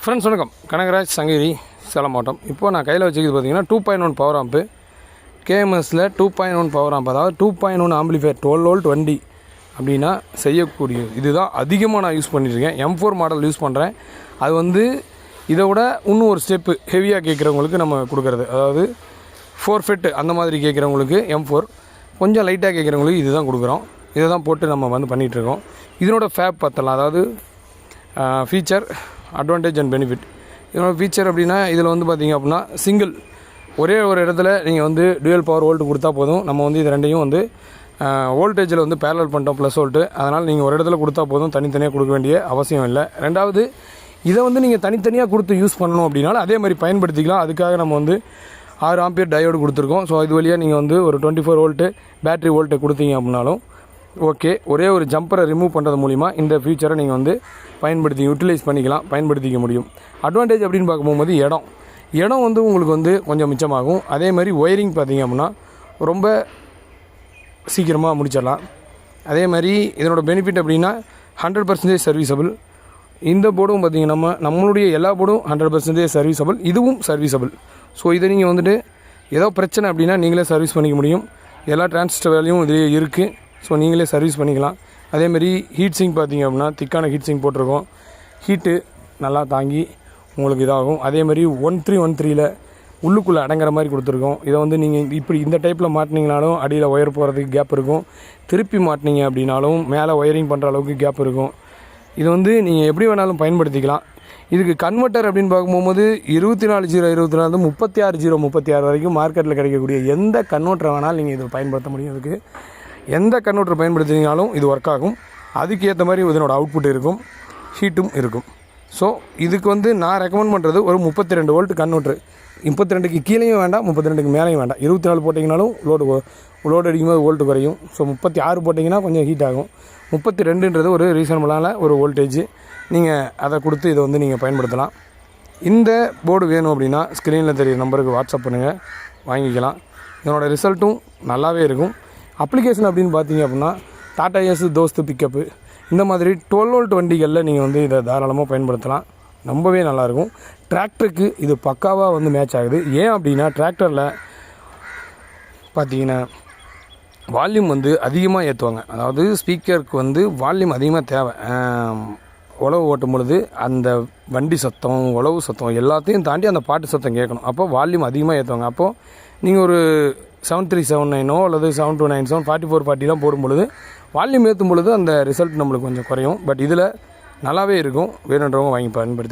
Friends வணக்கம். கனகராஜ் சங்ககிரி சேலம் மாவட்டம். இப்போது நான் கையில் வச்சுக்கிறது பார்த்தீங்கன்னா 2.1 பவர் ஆம்பு கேஎம்எஸில் 2.1 பவர் ஆம்ப், அதாவது 2.1 ஆம்பிளிஃபையர் 12 வோல்ட் வண்டி அப்படின்னா செய்யக்கூடிய இதுதான் அதிகமாக நான் யூஸ் பண்ணியிருக்கேன். M4 மாடல் யூஸ் பண்ணுறேன். அது வந்து இதை விட இன்னும் ஒரு ஸ்டெப்பு ஹெவியாக கேட்குறவங்களுக்கு நம்ம கொடுக்குறது, அதாவது 4 ஃபெட் அந்த மாதிரி கேட்குறவங்களுக்கு M4, கொஞ்சம் லைட்டாக கேட்குறவங்களுக்கு இது தான் கொடுக்குறோம். இதை தான் போட்டு நம்ம வந்து பண்ணிகிட்ருக்கோம். இதனோட ஃபேப் பார்த்தலாம், அதாவது ஃபீச்சர், அட்வான்டேஜ் அண்ட் பெனிஃபிட். இதனோட ஃபீச்சர் அப்படின்னா இதில் வந்து பார்த்திங்க அப்படின்னா சிங்கிள் ஒரே ஒரு இடத்துல நீங்கள் வந்து டுவல் பவர் வோல்ட்டு கொடுத்தா போதும். நம்ம வந்து இது ரெண்டையும் வந்து வோல்டேஜில் வந்து பேரலல் பண்ணிட்டோம், ப்ளஸ் வோல்ட்டு. அதனால் நீங்கள் ஒரு இடத்துல கொடுத்தா போதும், தனித்தனியாக கொடுக்க வேண்டிய அவசியம் இல்லை. ரெண்டாவது, இதை வந்து நீங்கள் தனித்தனியாக கொடுத்து யூஸ் பண்ணணும் அப்படின்னாலும் அதே மாதிரி பயன்படுத்திக்கலாம். அதுக்காக நம்ம வந்து 6 ஆம்பியர் டயோடு கொடுத்துருக்கோம். ஸோ இது வழியாக நீங்கள் வந்து ஒரு 24 வோல்ட்டு பேட்ரி வோல்ட்டு கொடுத்தீங்க அப்படின்னாலும் ஓகே. ஒரே ஒரு ஜம்பரை ரிமூவ் பண்ணுறது மூலிமா இந்த ஃபியூச்சரை நீங்கள் வந்து யூட்டிலைஸ் பண்ணிக்கலாம், பயன்படுத்திக்க முடியும். அட்வான்டேஜ் அப்படின்னு பார்க்கும்போது இடம் வந்து உங்களுக்கு வந்து கொஞ்சம் மிச்சமாகும். அதே மாதிரி ஒயரிங் பார்த்திங்க அப்படின்னா ரொம்ப சீக்கிரமாக முடிச்சிடலாம். அதே மாதிரி இதனோட பெனிஃபிட் அப்படின்னா 100% சர்வீஸபிள். இந்த போர்டும் பார்த்திங்கன்னா நம்மளுடைய எல்லா போர்டும் 100% சர்வீஸபிள், இதுவும் சர்வீஸபிள். ஸோ இதை நீங்கள் வந்துட்டு ஏதோ பிரச்சனை அப்படின்னா நீங்களே சர்வீஸ் பண்ணிக்க முடியும். எல்லா டிரான்சிஸ்டர் வேலையும் இதுலேயே இருக்குது. ஸோ நீங்களே சர்வீஸ் பண்ணிக்கலாம். அதேமாதிரி ஹீட் சிங்க் பார்த்திங்க அப்படின்னா திக்கான ஹீட் சிங்க் போட்டிருக்கோம். ஹீட்டு நல்லா தாங்கி உங்களுக்கு இதாகும். அதேமாதிரி 1313ல் உள்ளுக்குள்ளே அடங்குற மாதிரி கொடுத்துருக்கோம். இதை வந்து நீங்கள் இப்படி இந்த டைப்பில் மாட்டினீங்கனாலும் அடியில் ஒயர் போகிறதுக்கு கேப் இருக்கும். திருப்பி மாட்டினீங்க அப்படின்னாலும் மேலே ஒயரிங் பண்ணுற அளவுக்கு கேப் இருக்கும். இது வந்து நீங்கள் எப்படி வேணாலும் பயன்படுத்திக்கலாம். இதுக்கு கன்வெர்ட்டர் அப்படின்னு பார்க்கும்போது 24/0/24 36/0/36 வரைக்கும் மார்க்கெட்டில் கிடைக்கக்கூடிய எந்த கன்வெர்ட்டரை வேணாலும் நீங்கள் இதை பயன்படுத்த முடியும். இதுக்கு எந்த கன்வெர்ட்டர் பயன்படுத்தினாலும் இது ஒர்க் ஆகும். அதுக்கேற்ற மாதிரி இதனோட அவுட்புட் இருக்கும், ஹீட்டும் இருக்கும். ஸோ இதுக்கு வந்து நான் ரெக்கமெண்ட் பண்ணுறது ஒரு 32 வோல்ட் கன்வெர்ட்டர். 32க்கு கீழேயும் வேண்டாம், 32க்கு மேலேயும் வேண்டாம். 24 போட்டிங்கனாலும் லோடு அடிக்கும்போது வோல்ட்டு குறையும். ஸோ 36 போட்டிங்கன்னா கொஞ்சம் ஹீட் ஆகும். 32ன்றது ஒரு ரீசனபிளான ஒரு வோல்டேஜ். நீங்கள் அதை கொடுத்து இதை வந்து நீங்கள் பயன்படுத்தலாம். இந்த போர்டு வேணும் அப்படின்னா ஸ்க்ரீனில் தெரியுற நம்பருக்கு வாட்ஸ்அப் பண்ணுங்கள், வாங்கிக்கலாம். இதனோட ரிசல்ட்டும் நல்லாவே இருக்கும். அப்ளிகேஷன் அப்படின்னு பார்த்தீங்க அப்படின்னா டாடா ஏஸ், தோஸ்து பிக்கப்பு, இந்த மாதிரி 12 வோல்ட் வண்டிகளில் நீங்கள் வந்து இதை தாராளமாக பயன்படுத்தலாம். ரொம்பவே நல்லாயிருக்கும். டிராக்டருக்கு இது பக்காவாக வந்து மேட்ச் ஆகுது. ஏன் அப்படின்னா டிராக்டரில் பார்த்தீங்கன்னா வால்யூம் வந்து அதிகமாக ஏற்றுவாங்க. அதாவது ஸ்பீக்கருக்கு வந்து வால்யூம் அதிகமாக தேவை. உழவு ஓட்டும் பொழுது அந்த வண்டி சத்தம், உழவு சத்தம் எல்லாத்தையும் தாண்டி அந்த பாட்டு சத்தம் கேட்கணும். அப்போ வால்யூம் அதிகமாக ஏற்றுவாங்க. அப்போது நீங்கள் ஒரு 7379 அல்லது 7297 4440 போடும் பொழுது வால்யூம் ஏற்றும் பொழுது அந்த ரிசல்ட் நம்மளுக்கு கொஞ்சம் குறையும். பட் இதில் நல்லாவே இருக்கும். வேணுன்றவங்க வாங்கி பயன்படுத்தி